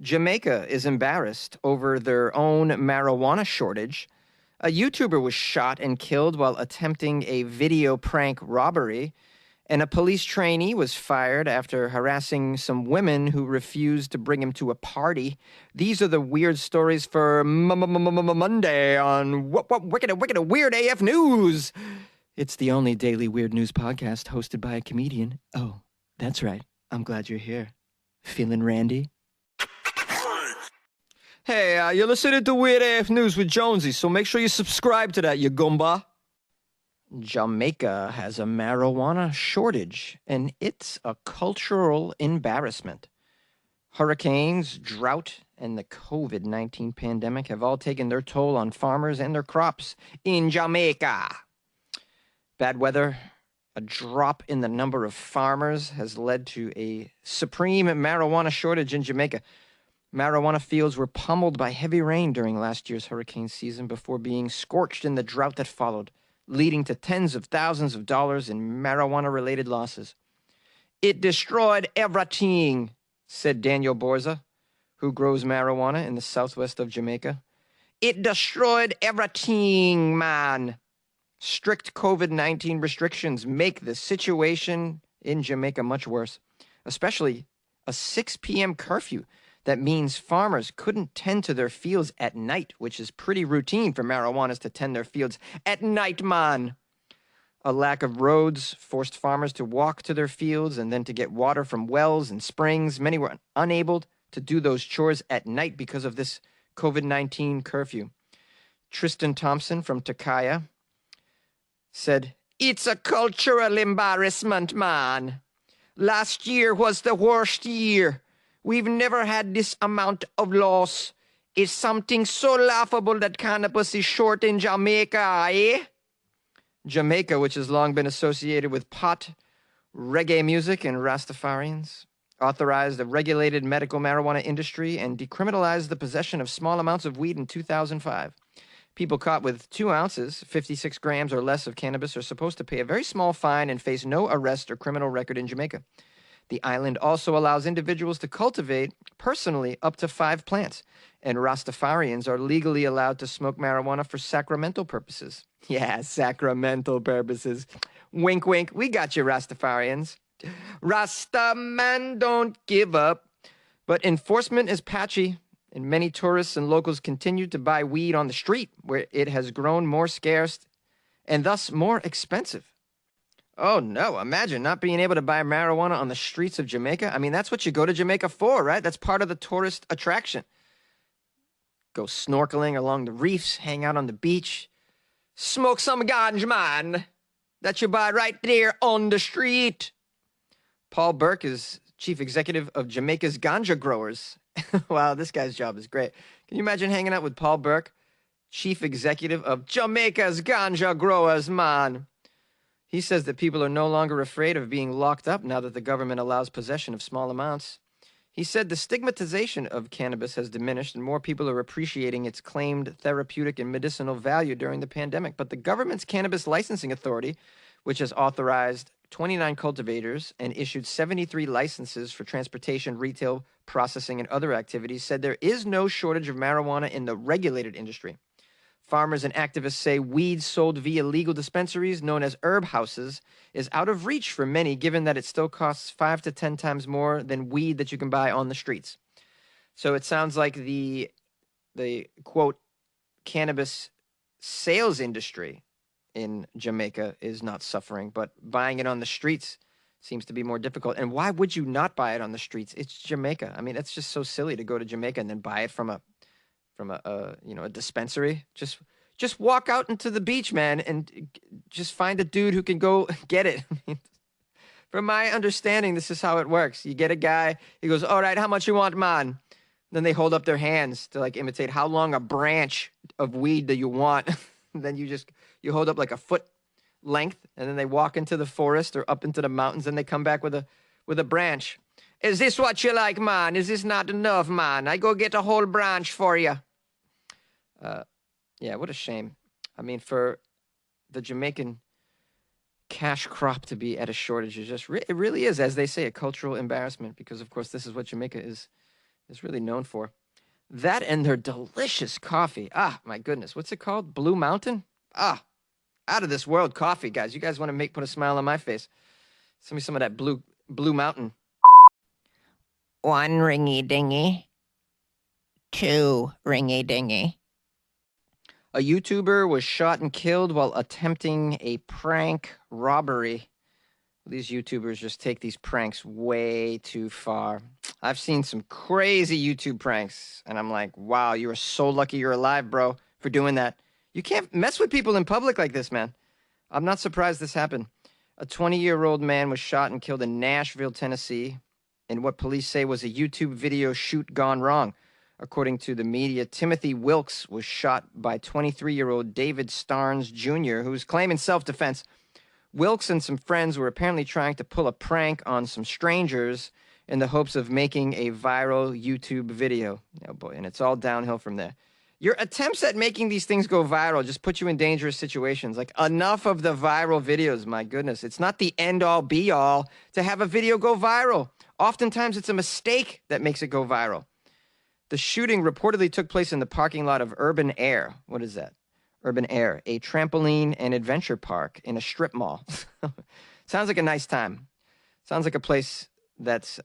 Jamaica is embarrassed over their own marijuana shortage. A YouTuber was shot and killed while attempting a video prank robbery. And a police trainee was fired after harassing some women who refused to bring him to a party. These are the weird stories for Monday on Wicked Weird AF News. It's the only daily weird news podcast hosted by a comedian. Oh, that's right. I'm glad you're here. Feeling randy? Hey, you're listening to Weird AF News with Jonesy, so make sure you subscribe to that, you gumba. Jamaica has a marijuana shortage, and it's a cultural embarrassment. Hurricanes, drought, and the COVID-19 pandemic have all taken their toll on farmers and their crops in Jamaica. Bad weather, a drop in the number of farmers has led to a supreme marijuana shortage in Jamaica. Marijuana fields were pummeled by heavy rain during last year's hurricane season before being scorched in the drought that followed, leading to tens of thousands of dollars in marijuana-related losses. It destroyed everything, said Daniel Borza, who grows marijuana in the southwest of Jamaica. It destroyed everything, man. Strict COVID-19 restrictions make the situation in Jamaica much worse, especially a 6 p.m. curfew. That means farmers couldn't tend to their fields at night, which is pretty routine for marijuanas to tend their fields at night, man. A lack of roads forced farmers to walk to their fields and then to get water from wells and springs. Many were unable to do those chores at night because of this COVID-19 curfew. Tristan Thompson from Takaya said, "It's a cultural embarrassment, man. Last year was the worst year. We've never had this amount of loss. It's something so laughable that cannabis is short in Jamaica, eh?" Jamaica, which has long been associated with pot, reggae music, and Rastafarians, authorized the regulated medical marijuana industry and decriminalized the possession of small amounts of weed in 2005. People caught with 2 ounces, 56 grams or less of cannabis, are supposed to pay a very small fine and face no arrest or criminal record in Jamaica. The island also allows individuals to cultivate personally up to 5 plants, and Rastafarians are legally allowed to smoke marijuana for sacramental purposes. Yeah, sacramental purposes. Wink, wink, we got you, Rastafarians. Rasta man don't give up. But enforcement is patchy, and many tourists and locals continue to buy weed on the street, where it has grown more scarce and thus more expensive. Oh, no. Imagine not being able to buy marijuana on the streets of Jamaica. I mean, that's what you go to Jamaica for, right? That's part of the tourist attraction. Go snorkeling along the reefs, hang out on the beach, smoke some ganja, man, that you buy right there on the street. Paul Burke is chief executive of Jamaica's ganja growers. Wow, this guy's job is great. Can you imagine hanging out with Paul Burke, chief executive of Jamaica's ganja growers, man? He says that people are no longer afraid of being locked up now that the government allows possession of small amounts. He said the stigmatization of cannabis has diminished and more people are appreciating its claimed therapeutic and medicinal value during the pandemic. But the government's Cannabis Licensing Authority, which has authorized 29 cultivators and issued 73 licenses for transportation, retail, processing, and other activities, said there is no shortage of marijuana in the regulated industry. Farmers and activists say weed sold via legal dispensaries known as herb houses is out of reach for many, given that it still costs 5 to 10 times more than weed that you can buy on the streets. So it sounds like the quote, cannabis sales industry in Jamaica is not suffering, but buying it on the streets seems to be more difficult. And why would you not buy it on the streets? It's Jamaica. I mean, it's just so silly to go to Jamaica and then buy it from a dispensary. Just walk out into the beach, man, and just find a dude who can go get it. From my understanding, this is how it works. You get a guy, he goes, "All right, how much you want, man?" Then they hold up their hands to like imitate how long a branch of weed do you want. Then you hold up like a foot length, and then they walk into the forest or up into the mountains, and they come back with a branch. "Is this what you like, man? Is this not enough, man? I go get a whole branch for you." Yeah, what a shame. I mean, for the Jamaican cash crop to be at a shortage is just, it really is, as they say, a cultural embarrassment, because, of course, this is what Jamaica is is really known for. That and their delicious coffee. Ah, my goodness. What's it called? Blue Mountain? Ah, out of this world coffee, guys. You guys want to put a smile on my face. Send me some of that Blue Mountain. 1 ringy dingy. 2 ringy dingy. A YouTuber was shot and killed while attempting a prank robbery. These YouTubers just take these pranks way too far. I've seen some crazy YouTube pranks, and I'm like, wow, you are so lucky you're alive, bro, for doing that. You can't mess with people in public like this, man. I'm not surprised this happened. A 20-year-old man was shot and killed in Nashville, Tennessee, in what police say was a YouTube video shoot gone wrong. According to the media, Timothy Wilkes was shot by 23-year-old David Starnes Jr., who was claiming self-defense. Wilkes and some friends were apparently trying to pull a prank on some strangers in the hopes of making a viral YouTube video. Oh boy, and it's all downhill from there. Your attempts at making these things go viral just put you in dangerous situations. Like, enough of the viral videos, my goodness. It's not the end-all, be-all to have a video go viral. Oftentimes, it's a mistake that makes it go viral. The shooting reportedly took place in the parking lot of Urban Air. What is that? Urban Air, a trampoline and adventure park in a strip mall. Sounds like a nice time. Sounds like a place that's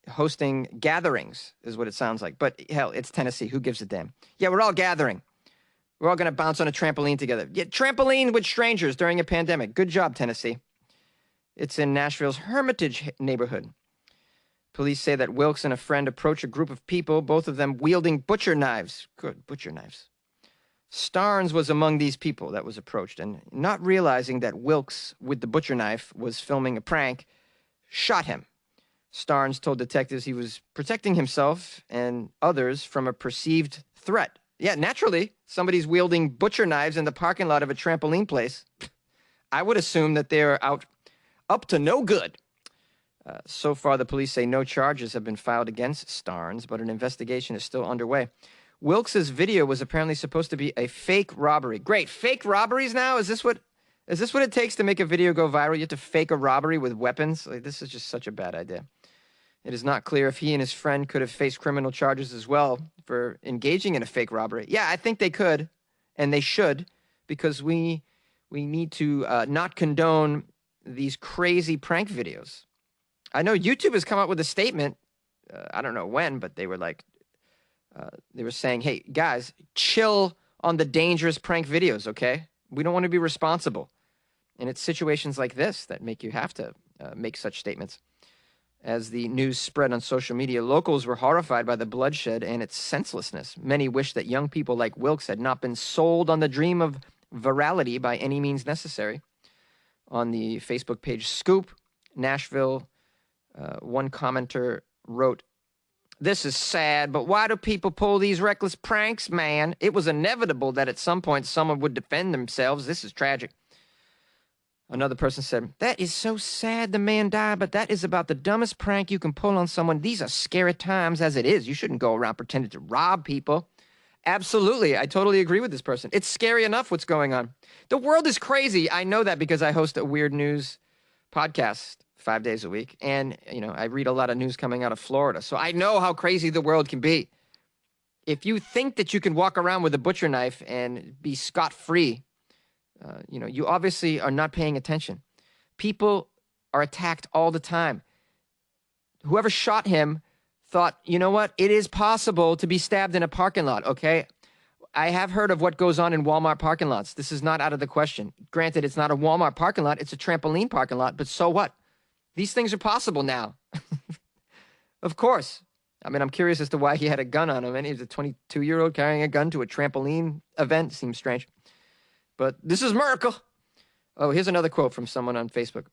hosting gatherings, is what it sounds like. But hell, it's Tennessee. Who gives a damn? Yeah, we're all gathering. We're all going to bounce on a trampoline together. Yeah, trampoline with strangers during a pandemic. Good job, Tennessee. It's in Nashville's Hermitage neighborhood. Police say that Wilkes and a friend approached a group of people, both of them wielding butcher knives. Good, butcher knives. Starnes was among these people that was approached, and not realizing that Wilkes, with the butcher knife, was filming a prank, shot him. Starnes told detectives he was protecting himself and others from a perceived threat. Yeah, naturally, somebody's wielding butcher knives in the parking lot of a trampoline place. I would assume that they're out up to no good. So far, the police say no charges have been filed against Starnes, but an investigation is still underway. Wilkes' video was apparently supposed to be a fake robbery. Great, fake robberies now? Is this what it takes to make a video go viral? You have to fake a robbery with weapons? Like, this is just such a bad idea. It is not clear if he and his friend could have faced criminal charges as well for engaging in a fake robbery. Yeah, I think they could, and they should, because we need to not condone these crazy prank videos. I know YouTube has come up with a statement, I don't know when, but they were like, they were saying, hey, guys, chill on the dangerous prank videos, okay? We don't want to be responsible. And it's situations like this that make you have to make such statements. As the news spread on social media, locals were horrified by the bloodshed and its senselessness. Many wish that young people like Wilkes had not been sold on the dream of virality by any means necessary. On the Facebook page Scoop, Nashville, one commenter wrote, "This is sad, but why do people pull these reckless pranks, man? It was inevitable that at some point someone would defend themselves. This is tragic." Another person said, "That is so sad the man died, but that is about the dumbest prank you can pull on someone. These are scary times as it is. You shouldn't go around pretending to rob people." Absolutely. I totally agree with this person. It's scary enough what's going on. The world is crazy. I know that because I host a weird news podcast 5 days a week. And, I read a lot of news coming out of Florida. So I know how crazy the world can be. If you think that you can walk around with a butcher knife and be scot-free, you obviously are not paying attention. People are attacked all the time. Whoever shot him thought, you know what? It is possible to be stabbed in a parking lot, okay? I have heard of what goes on in Walmart parking lots. This is not out of the question. Granted, it's not a Walmart parking lot. It's a trampoline parking lot, but so what? These things are possible now. Of course. I mean, I'm curious as to why he had a gun on him, and he's a 22-year-old carrying a gun to a trampoline event. Seems strange. But this is miracle. Oh, here's another quote from someone on Facebook.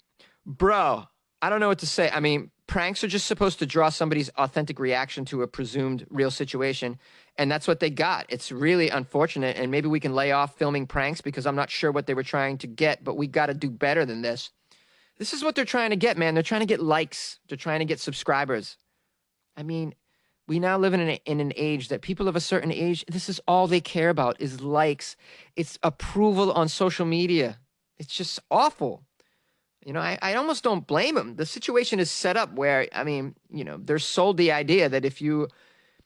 "Bro, I don't know what to say. I mean, pranks are just supposed to draw somebody's authentic reaction to a presumed real situation, and that's what they got. It's really unfortunate, and maybe we can lay off filming pranks because I'm not sure what they were trying to get, but we got to do better than this." This is what they're trying to get, man. They're trying to get likes. They're trying to get subscribers. I mean, we now live in an age that people of a certain age, this is all they care about is likes. It's approval on social media. It's just awful. I almost don't blame them. The situation is set up where, they're sold the idea that if you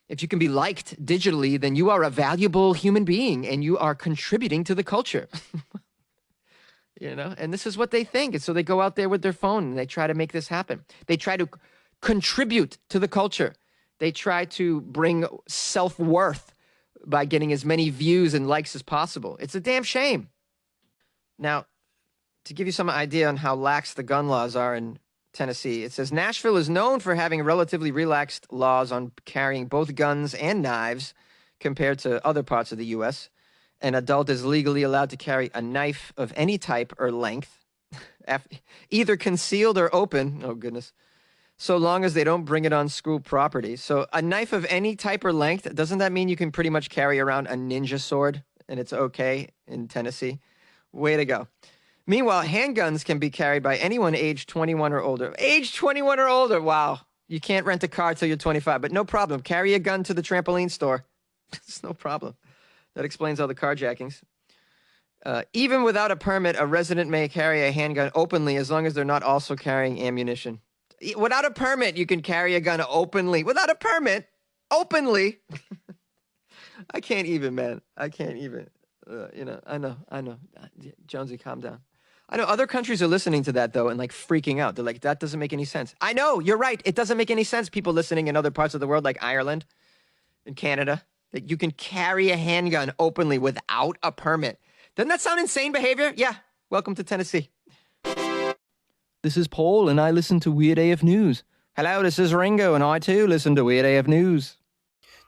can be liked digitally, then you are a valuable human being and you are contributing to the culture. And this is what they think. And so they go out there with their phone and they try to make this happen. They try to contribute to the culture. They try to bring self-worth by getting as many views and likes as possible. It's a damn shame. Now, to give you some idea on how lax the gun laws are in Tennessee, it says Nashville is known for having relatively relaxed laws on carrying both guns and knives compared to other parts of the U.S. An adult is legally allowed to carry a knife of any type or length, either concealed or open, oh goodness, so long as they don't bring it on school property. So a knife of any type or length, doesn't that mean you can pretty much carry around a ninja sword and it's okay in Tennessee? Way to go. Meanwhile, handguns can be carried by anyone aged 21 or older. Age 21 or older, wow. You can't rent a car till you're 25, but no problem. Carry a gun to the trampoline store. It's no problem. That explains all the carjackings. Even without a permit, a resident may carry a handgun openly as long as they're not also carrying ammunition. Without a permit, you can carry a gun openly. Without a permit, openly. I can't even, man. I can't even. I know. Jonesy, calm down. I know other countries are listening to that, though, and like freaking out. They're like, that doesn't make any sense. I know, you're right. It doesn't make any sense. People listening in other parts of the world, like Ireland and Canada, that you can carry a handgun openly without a permit. Doesn't that sound insane behavior? Yeah. Welcome to Tennessee. This is Paul, and I listen to Weird AF News. Hello, this is Ringo, and I too listen to Weird AF News.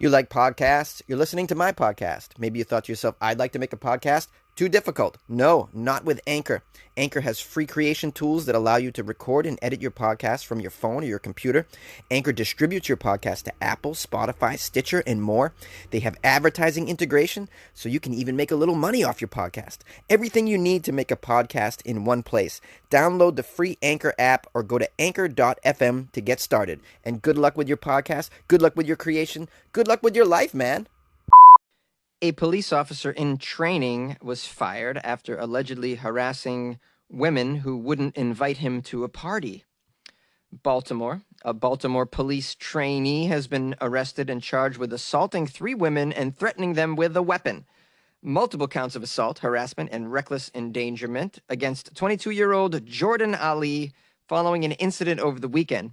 You like podcasts? You're listening to my podcast. Maybe you thought to yourself, I'd like to make a podcast. Too difficult. No, not with Anchor. Anchor has free creation tools that allow you to record and edit your podcast from your phone or your computer. Anchor distributes your podcast to Apple, Spotify, Stitcher, and more. They have advertising integration, so you can even make a little money off your podcast. Everything you need to make a podcast in one place. Download the free Anchor app or go to anchor.fm to get started. And good luck with your podcast. Good luck with your creation. Good luck with your life, man. A police officer in training was fired after allegedly harassing women who wouldn't invite him to a party. Baltimore. A Baltimore police trainee has been arrested and charged with assaulting 3 women and threatening them with a weapon. Multiple counts of assault, harassment, and reckless endangerment against 22-year-old Jordan Ali following an incident over the weekend.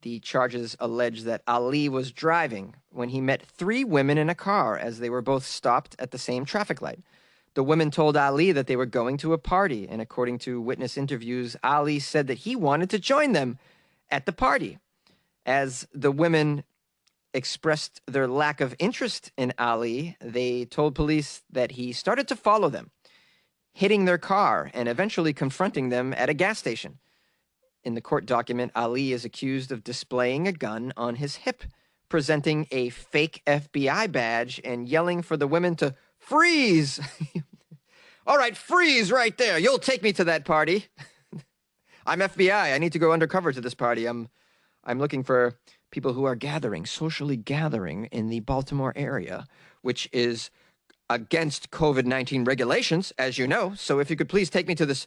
The charges allege that Ali was driving when he met 3 women in a car as they were both stopped at the same traffic light. The women told Ali that they were going to a party, and according to witness interviews, Ali said that he wanted to join them at the party. As the women expressed their lack of interest in Ali, they told police that he started to follow them, hitting their car and eventually confronting them at a gas station. In the court document, Ali is accused of displaying a gun on his hip, presenting a fake FBI badge, and yelling for the women to freeze. All right, freeze right there. You'll take me to that party. I'm FBI. I need to go undercover to this party. I'm looking for people who are socially gathering in the Baltimore area, which is against COVID-19 regulations, as you know. So if you could please take me to this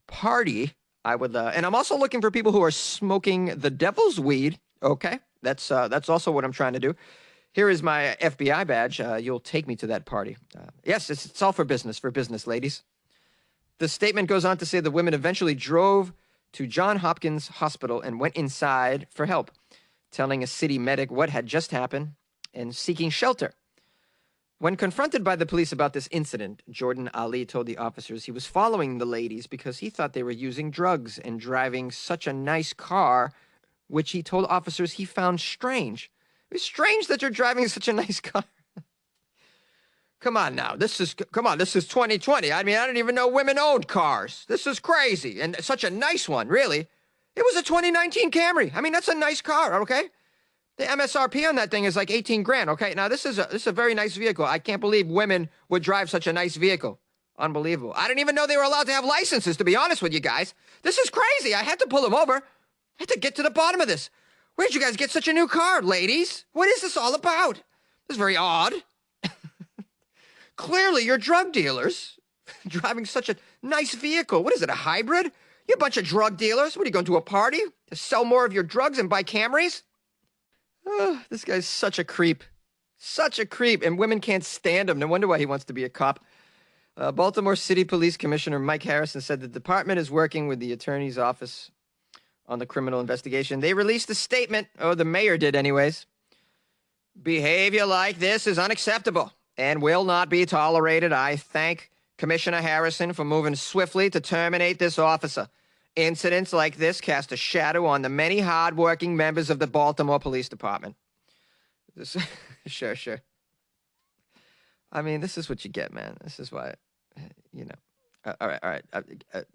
party, I would, and I'm also looking for people who are smoking the devil's weed. Okay, that's also what I'm trying to do. Here is my FBI badge. You'll take me to that party. Yes, it's all for business, ladies. The statement goes on to say the women eventually drove to Johns Hopkins Hospital and went inside for help, telling a city medic what had just happened and seeking shelter. When confronted by the police about this incident, Jordan Ali told the officers he was following the ladies because he thought they were using drugs and driving such a nice car, which he told officers he found strange. It's strange that you're driving such a nice car. Come on now, this is 2020. I mean, I didn't even know women owned cars. This is crazy, and such a nice one, really. It was a 2019 Camry. I mean, that's a nice car, okay? The MSRP on that thing is like 18 grand, okay? Now, this is a very nice vehicle. I can't believe women would drive such a nice vehicle. Unbelievable. I didn't even know they were allowed to have licenses, to be honest with you guys. This is crazy. I had to pull them over. I had to get to the bottom of this. Where'd you guys get such a new car, ladies? What is this all about? This is very odd. Clearly, you're drug dealers driving such a Nice vehicle. What is it, a hybrid? You a bunch of drug dealers. What, are you going to a party to sell more of your drugs and buy Camrys? This guy's such a creep. Such a creep. And women can't stand him. No wonder why he wants to be a cop. Baltimore City Police Commissioner Mike Harrison said the department is working with the attorney's office on the criminal investigation. They released a statement. Oh, the mayor did anyways. Behavior like this is unacceptable and will not be tolerated. I thank Commissioner Harrison for moving swiftly to terminate this officer. Incidents like this cast a shadow on the many hardworking members of the Baltimore Police Department. Sure. I mean, this is what you get, man. This is why, you know. All right.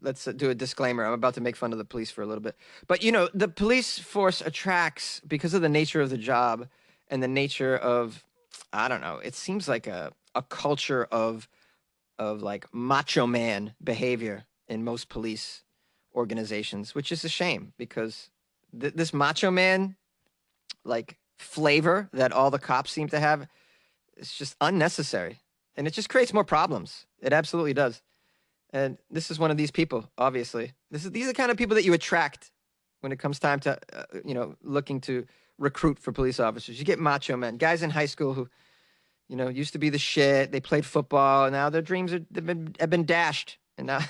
Let's do a disclaimer. I'm about to make fun of the police for a little bit. But, you know, the police force attracts, because of the nature of the job and the nature of, I don't know, it seems like a culture of like macho man behavior in most police organizations, which is a shame because this macho man like flavor that all the cops seem to have is just unnecessary, and it just creates more problems. It absolutely does. And this is one of these people. Obviously, these are the kind of people that you attract when it comes time to looking to recruit for police officers. You get macho men, guys in high school who used to be the shit. They played football, and now their dreams have been dashed, and now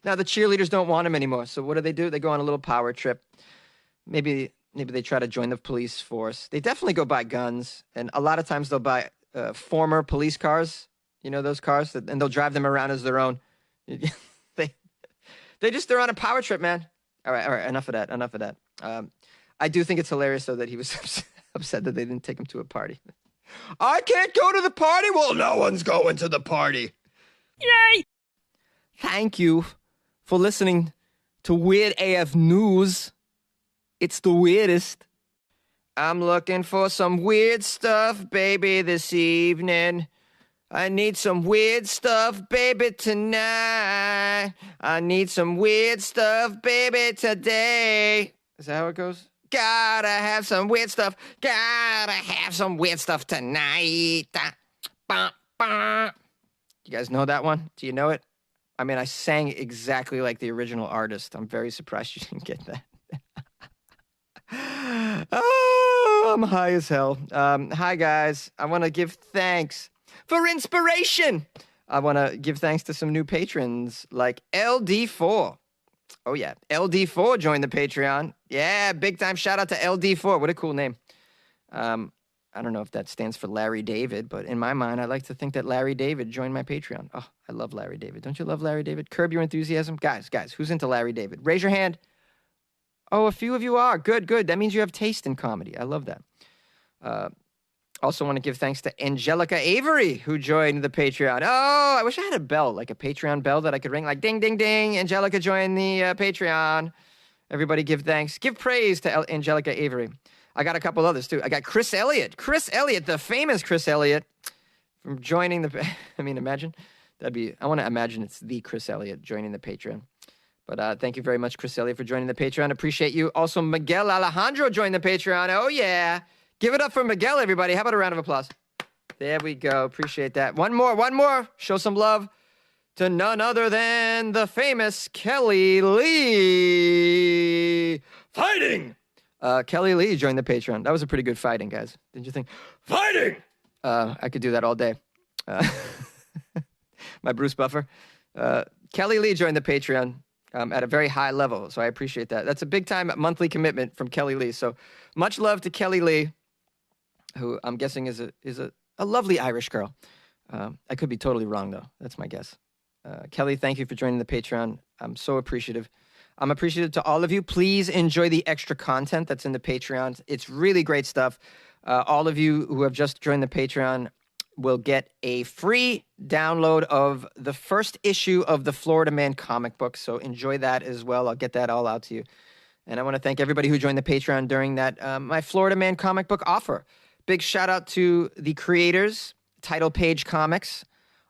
now the cheerleaders don't want them anymore. So what do? They go on a little power trip. Maybe they try to join the police force. They definitely go buy guns, and a lot of times they'll buy former police cars. You know those cars, and they'll drive them around as their own. They're on a power trip, man. All right. Enough of that. I do think it's hilarious though that he was upset that they didn't take him to a party. I can't go to the party. Well, no one's going to the party. Yay! Thank you for listening to Weird AF News. It's the weirdest. I'm looking for some weird stuff, baby, this evening. I need some weird stuff, baby, tonight. I need some weird stuff, baby, today. Is that how it goes? Gotta have some weird stuff. Gotta have some weird stuff tonight. Bah, bah. You guys know that one? Do you know it? I mean, I sang exactly like the original artist. I'm very surprised you didn't get that. Oh, I'm high as hell. Hi, guys. I want to give thanks for inspiration. I want to give thanks to some new patrons like LD4. Oh, yeah. LD4 joined the Patreon. Yeah, big time shout out to LD4. What a cool name. I don't know if that stands for Larry David, but in my mind, I like to think that Larry David joined my Patreon. Oh, I love Larry David. Don't you love Larry David? Curb Your Enthusiasm. Guys, who's into Larry David? Raise your hand. Oh, a few of you are. Good. That means you have taste in comedy. I love that. Also want to give thanks to Angelica Avery, who joined the Patreon. Oh, I wish I had a bell, like a Patreon bell that I could ring, like ding, ding, ding. Angelica joined the Patreon. Everybody give thanks. Give praise to Angelica Avery. I got a couple others, too. I got Chris Elliott. Chris Elliott, the famous Chris Elliott, from joining the... I mean, imagine. I want to imagine it's the Chris Elliott joining the Patreon. But thank you very much, Chris Elliott, for joining the Patreon. Appreciate you. Also, Miguel Alejandro joined the Patreon. Oh, yeah. Give it up for Miguel, everybody. How about a round of applause? There we go. Appreciate that. One more. Show some love to none other than the famous Kelly Lee. Fighting! Kelly Lee joined the Patreon. That was a pretty good fighting, guys. Didn't you think? Fighting! I could do that all day. My Bruce Buffer. Kelly Lee joined the Patreon at a very high level, so I appreciate that. That's a big-time monthly commitment from Kelly Lee. So much love to Kelly Lee, who I'm guessing is a lovely Irish girl. I could be totally wrong, though. That's my guess. Kelly, thank you for joining the Patreon. I'm so appreciative. I'm appreciative to all of you. Please enjoy the extra content that's in the Patreon. It's really great stuff. All of you who have just joined the Patreon will get a free download of the first issue of the Florida Man comic book. So enjoy that as well. I'll get that all out to you. And I want to thank everybody who joined the Patreon during that my Florida Man comic book offer. Big shout out to the creators, Title Page Comics,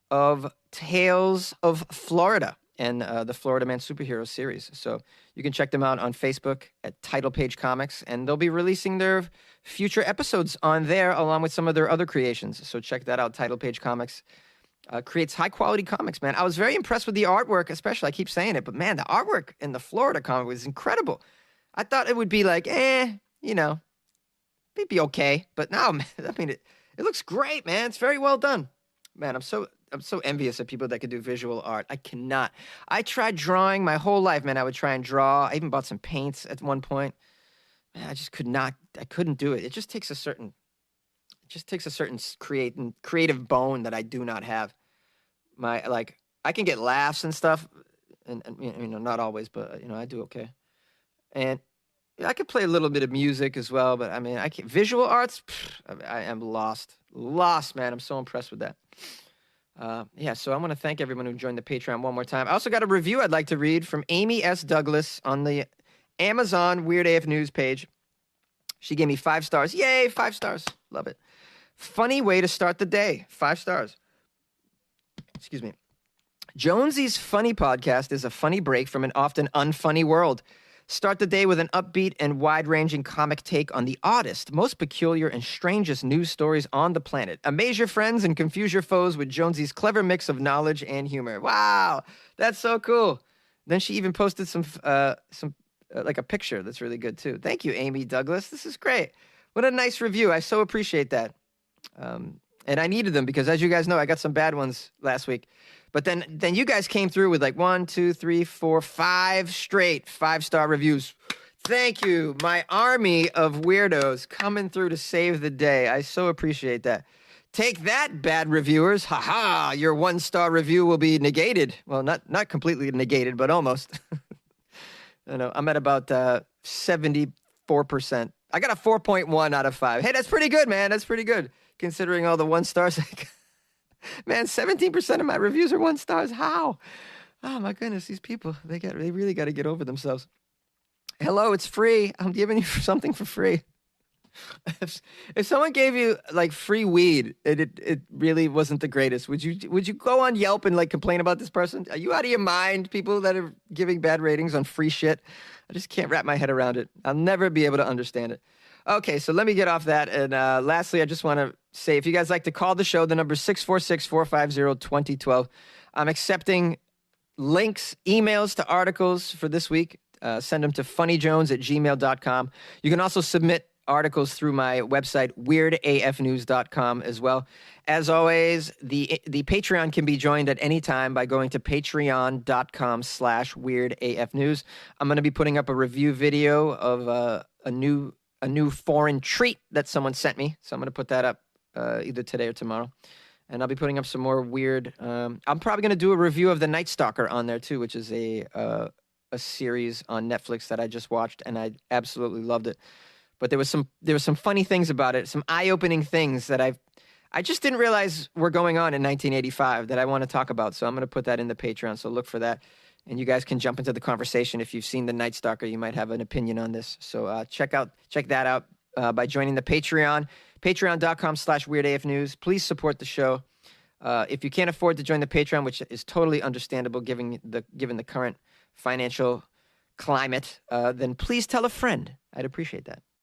of Tales of Florida and the Florida Man superhero series. So you can check them out on Facebook at Title Page Comics, and they'll be releasing their future episodes on there along with some of their other creations. So check that out, Title Page Comics. creates high-quality comics, man. I was very impressed with the artwork, especially. I keep saying it, but, man, the artwork in the Florida comic was incredible. I thought it would be like, you know, it'd be okay. But no, man, I mean, it looks great, man. It's very well done. Man, I'm so envious of people that can do visual art. I cannot. I tried drawing my whole life, man. I would try and draw. I even bought some paints at one point. Man, I just could not. I couldn't do it. It just takes a certain creative bone that I do not have. I can get laughs and stuff, and you know, not always, but you know, I do okay. And I could play a little bit of music as well, but I mean, I can't. Visual arts, I am lost, man. I'm so impressed with that. Yeah, so I want to thank everyone who joined the Patreon one more time. I also got a review I'd like to read from Amy S. Douglas on the Amazon Weird AF News page. She gave me 5 stars. Yay, 5 stars. Love it. Funny way to start the day. 5 stars. Excuse me. Jonesy's funny podcast is a funny break from an often unfunny world. Start the day with an upbeat and wide-ranging comic take on the oddest, most peculiar, and strangest news stories on the planet. Amaze your friends and confuse your foes with Jonesy's clever mix of knowledge and humor. Wow, that's so cool. Then she even posted some like a picture that's really good too. Thank you, Amy Douglas. This is great. What a nice review. I so appreciate that. And I needed them because, as you guys know, I got some bad ones last week. But then you guys came through with like 1, 2, 3, 4, 5 straight 5-star reviews. Thank you, my army of weirdos coming through to save the day. I so appreciate that. Take that, bad reviewers. Ha-ha, your 1-star review will be negated. Well, not completely negated, but almost. I know, I'm at about 74%. I got a 4.1 out of 5. Hey, that's pretty good, man. That's pretty good, considering all the 1 stars. Man, 17% of my reviews are 1 stars. How? Oh my goodness, these people, they really got to get over themselves. Hello, it's free. I'm giving you something for free. If someone gave you like free weed, it really wasn't the greatest. Would you go on Yelp and like complain about this person? Are you out of your mind, people that are giving bad ratings on free shit? I just can't wrap my head around it. I'll never be able to understand it. Okay, so let me get off that. And lastly, I just want to say, if you guys like to call the show, the number is 646-450-2012. I'm accepting links, emails to articles for this week. Send them to funnyjones@gmail.com. You can also submit articles through my website, weirdafnews.com as well. As always, the Patreon can be joined at any time by going to patreon.com/weirdafnews. I'm going to be putting up a review video of a new foreign treat that someone sent me. So I'm going to put that up either today or tomorrow. And I'll be putting up some more weird... I'm probably going to do a review of The Night Stalker on there too, which is a series on Netflix that I just watched, and I absolutely loved it. But there was some funny things about it, some eye-opening things that I just didn't realize were going on in 1985 that I want to talk about. So I'm going to put that in the Patreon, so look for that. And you guys can jump into the conversation. If you've seen The Night Stalker, you might have an opinion on this. So check that out by joining the Patreon, patreon.com/weirdafnews. Please support the show. If you can't afford to join the Patreon, which is totally understandable given the current financial climate, then please tell a friend. I'd appreciate that.